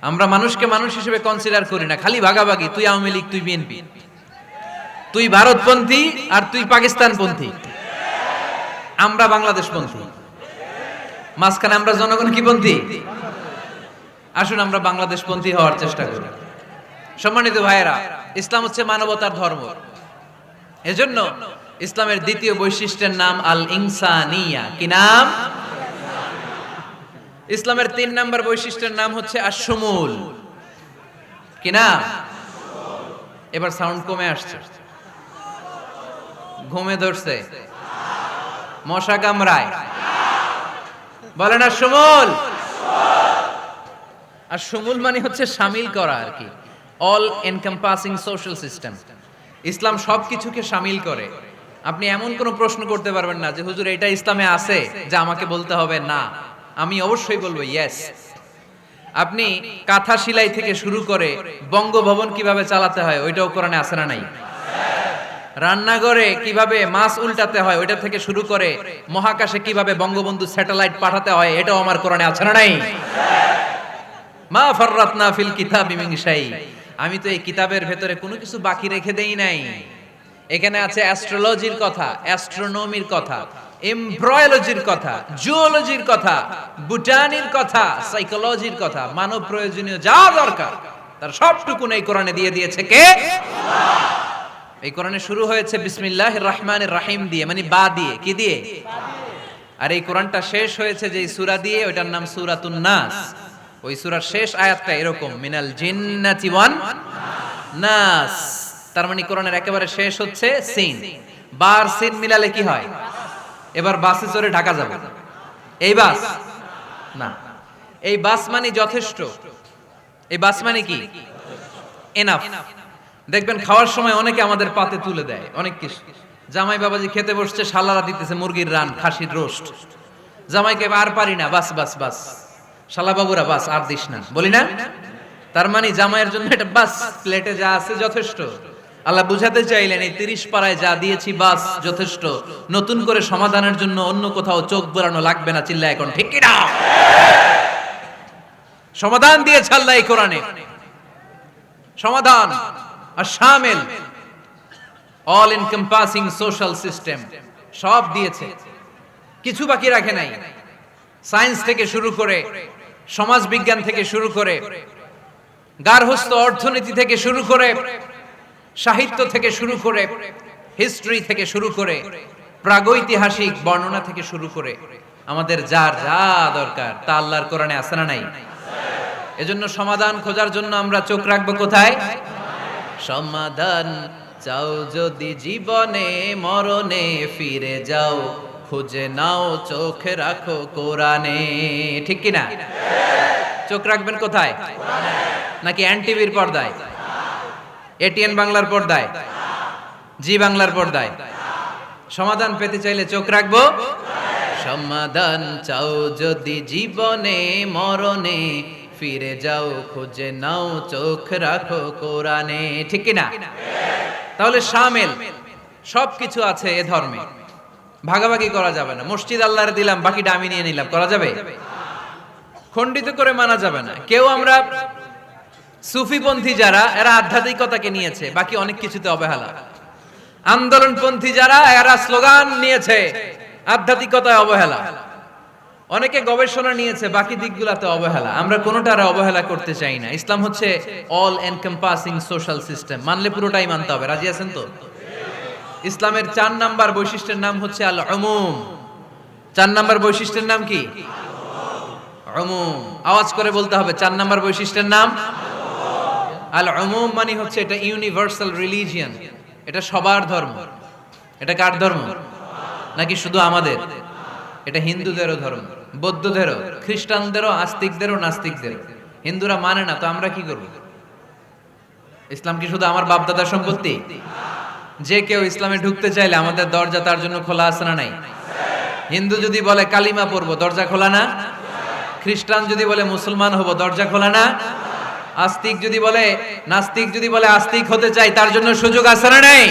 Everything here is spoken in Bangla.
আমরা মানুষকে মানুষ হিসেবে কনসিডার করি না, খালি ভাগাভাগি, তুই আওয়ামী লীগ, তুই বিএনপি, তুই ভারতপন্থী আর তুই পাকিস্তানপন্থী, আমরা বাংলাদেশপন্থী। মাঝখানে আমরা জনগণ কি পন্থী? আসুন আমরা বাংলাদেশপন্থী হওয়ার চেষ্টা করি। সম্মানিত ভাইয়েরা, ইসলাম হচ্ছে মানবতার ধর্ম। এজন্য ইসলামের দ্বিতীয় বৈশিষ্ট্যের নাম আল ইনসানিয়া। কি নাম? ইসলামের 3 নম্বর বৈশিষ্ট্যের নাম হচ্ছে আশ-শুমুল। কি নাম? এবার সাউন্ড কমে আসছে, ঘুমে ধরছে, মশা কামড়ায়, বলেন আশ-শুমুল। আশ-শুমুল মানে হচ্ছে শামিল করা আর কি, অল এনকম্পাসিং সোশ্যাল সিস্টেম। ইসলাম সবকিছুকে শামিল করে। আপনি এমন কোন প্রশ্ন করতে পারবেন না যে হুজুর এটা ইসলামে আছে, যা আমাকে বলতে হবে না। আমি অবশ্যই বলবো ইয়েস। আপনি কাঁথা সেলাই থেকে শুরু করে বঙ্গভবন কিভাবে চালাতে হয় ওইটাও কোরআনে আছে না নাই? রান্নাঘরে কিভাবে মাছ উল্টাতে হয় ওইটা থেকে শুরু করে মহাকাশে কিভাবে বঙ্গবন্ধু স্যাটেলাইট পাঠাতে হয় এটাও আমার কোরআনে আছে না নাই? মা ফাররাতনা ফিল কিতাবি মিন শাই। আমি তো এই কিতাবের ভেতরে কোনো কিছু বাকি রেখে দেই নাই। এখানে আছে অ্যাস্ট্রোলজির কথা, অ্যাস্ট্রোনমির কথা, এমব্রয়োলজির কথা, জুওলজির কথা, বুটানির কথা, সাইকোলজির কথা, মানব প্রয়োজনীয় যা দরকার তার সবটুকু এই কোরআনে দিয়ে দিয়েছে কে? আল্লাহ। এই কোরআনে শুরু হয়েছে বিসমিল্লাহির রহমানির রহিম দিয়ে, মানে বা দিয়ে। কি দিয়ে? আর এই কোরআনটা শেষ হয়েছে যে সূরা দিয়ে, ওটার নাম সূরাতুন নাস। ওই সূরার শেষ আয়াতটা এরকম, মিনাল জিন্নাতি ওয়ান নাস। তার মানে কোরআনের একেবারে শেষ হচ্ছে সিন। বার সিন মিলালে কি হয়? এবার বাসে চড়ে ঢাকা যাবে। এই বাস না, এই বাস মানে যথেষ্ট। এই বাস মানে কি? এনাফ। দেখবেন খাওয়ার সময় অনেকে আমাদের পাতে তুলে দেয় অনেক কিছু। জামাই বাবাজি খেতে বসছে, শালারা দিতেছে মুরগির রান, খাসির রোস্ট। জামাইকে আর পারি না, বাস বাস বাস, শালা বাবুরা বাস আর দিস না, বলি না? তার মানে জামাইয়ের জন্য এটা বাস, প্লেটে যা আছে যথেষ্ট। আল্লাহ বুঝাতে চাইলেন এই 30 পারায় যা দিয়েছি বাস যথেষ্ট, নতুন করে সমাধানের জন্য অন্য কোথাও চোখ বোলানো লাগবে না। চিল্লা এখন ঠিক কি না? সমাধান দিয়েছে আল্লাহ এই কোরআনে, সমাধান আর শামিল, অল এনকম্পাসিং সোশ্যাল সিস্টেম সব দিয়েছে, কিছু বাকি রাখে নাই। সায়েন্স থেকে শুরু করে, সমাজ বিজ্ঞান থেকে শুরু করে, গার্হস্থ্য অর্থনীতি থেকে শুরু করে, সাহিত্য থেকে শুরু করে, হিস্ট্রি থেকে শুরু করে, প্রাগৈতিহাসিক বর্ণনা থেকে শুরু করে, আমাদের যার যা দরকার তা আল্লাহর কোরআনে আছে না নাই? এজন্য সমাধান খোঁজার জন্য আমরা চোখ রাখবো কোথায়? সমাধান চাও যদি জীবনে মরণে, ফিরে যাও খুঁজে নাও, চোখে রাখো কোরআনে। ঠিক কি না? চোখ রাখবেন কোথায়? নাকি এনটিভির পর্দায়, এটিএন বাংলার পর্দায়, জি বাংলার পর্দায়? সমাধান পেতে চাইলে চোখ রাখবো। সমাধান চাও যদি জীবনে মরণে, ফিরে যাও খুঁজে নাও, চোখ রাখো কোরআনে। ঠিক কি না? তাহলে শামিল সবকিছু আছে এ ধর্মে, ভাগাভাগি করা যাবে না। মসজিদ আল্লাহর দিলাম, বাকিটা আমি নিয়ে নিলাম, করা যাবে? খণ্ডিত করে মানা যাবে না। কেউ আমরা সুফিপন্থী যারা, এরা আধ্যাত্মিকতাকে নিয়েছে, বাকি অনেক কিছুতে অবহেলা। আন্দোলনপন্থী যারা, এরা স্লোগান নিয়েছে, আধ্যাত্মিকতায় অবহেলা। অনেকে গবেষণা নিয়েছে, বাকি দিকগুলোতে অবহেলা। আমরা কোনোটার অবহেলা করতে চাই না। ইসলাম হচ্ছে অল এনকম্পাসিং সোশ্যাল সিস্টেম, মানলে পুরোটাই মানতে হবে। রাজি আছেন তো? ইসলামের 4 নাম্বার বৈশিষ্ট্যের নাম হচ্ছে আল উমুম। 4 নাম্বার বৈশিষ্ট্যের নাম কি? উমুম। আওয়াজ করে বলতে হবে, 4 নাম্বার বৈশিষ্ট্যের নাম আল উমুম। মানে হচ্ছে এটা ইউনিভার্সাল রিলিজিয়ন, এটা সবার ধর্ম। এটা কার ধর্ম? নাকি শুধু আমাদের? এটা হিন্দুদেরও ধর্ম, বৌদ্ধদেরও, খ্রিস্টানদেরও, আস্তিকদেরও, নাস্তিকদেরও। হিন্দুরা মানে না তো আমরা কি করব? ইসলাম কি শুধু আমার বাপ দাদার সম্পত্তি? যে কেউ ইসলামে ঢুকতে চাইলে আমাদের দরজা তার জন্য খোলা আছে না নাই? হিন্দু যদি বলে কালিমা পড়বো, দরজা খোলা না? খ্রিস্টান যদি বলে মুসলমান হব, দরজা খোলা না? আস্তিক যদি বলে, নাস্তিক যদি বলে আস্তিক হতে চাই, তার জন্য সুযোগ আছে না নাই?